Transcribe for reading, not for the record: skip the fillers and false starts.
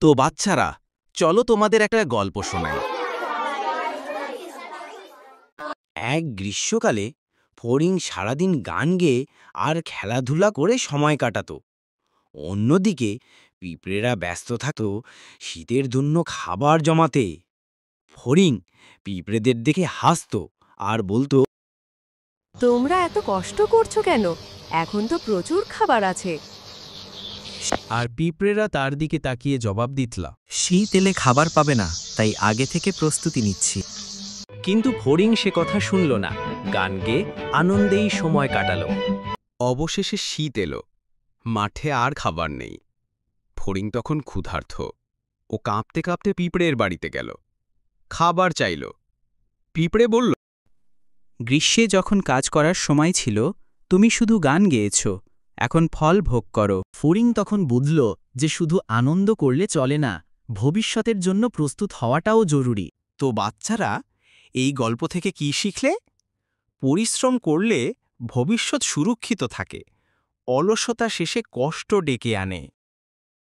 তো বাচ্চারা, চলো তোমাদের একটা গল্প শোনাই। এক গ্রীষ্মকালে ফড়িং সারাদিন গান গেয়ে আর খেলাধুলা করে সময় কাটাত। অন্যদিকে পিঁপড়েরা ব্যস্ত থাকত শীতের জন্য খাবার জমাতে। ফড়িং পিঁপড়েদের দেখে হাসত আর বলতো, তোমরা এত কষ্ট করছো কেন? এখন তো প্রচুর খাবার আছে। আর পিঁপড়েরা তার দিকে তাকিয়ে জবাব দিতলা, শীত এলে খাবার পাবে না, তাই আগে থেকে প্রস্তুতি নিচ্ছি। কিন্তু ফড়িং সে কথা শুনল না, গান গেয়ে আনন্দেই সময় কাটালো। অবশেষে শীত এলো, মাঠে আর খাবার নেই। ফড়িং তখন ক্ষুধার্ত। ও কাঁপতে কাঁপতে পিঁপড়ের বাড়িতে গেল, খাবার চাইল। পিঁপড়ে বলল, গ্রীষ্মে যখন কাজ করার সময় ছিল, তুমি শুধু গান গেয়েছ, এখন ফল ভোগ করো। ফড়িং তখন বুঝল যে শুধু আনন্দ করলে চলে না, ভবিষ্যতের জন্য প্রস্তুত হওয়াটাও জরুরি। তো বাচ্চারা, এই গল্প থেকে কি শিখলে? পরিশ্রম করলে ভবিষ্যৎ সুরক্ষিত থাকে, অলসতা শেষে কষ্ট ডেকে আনে।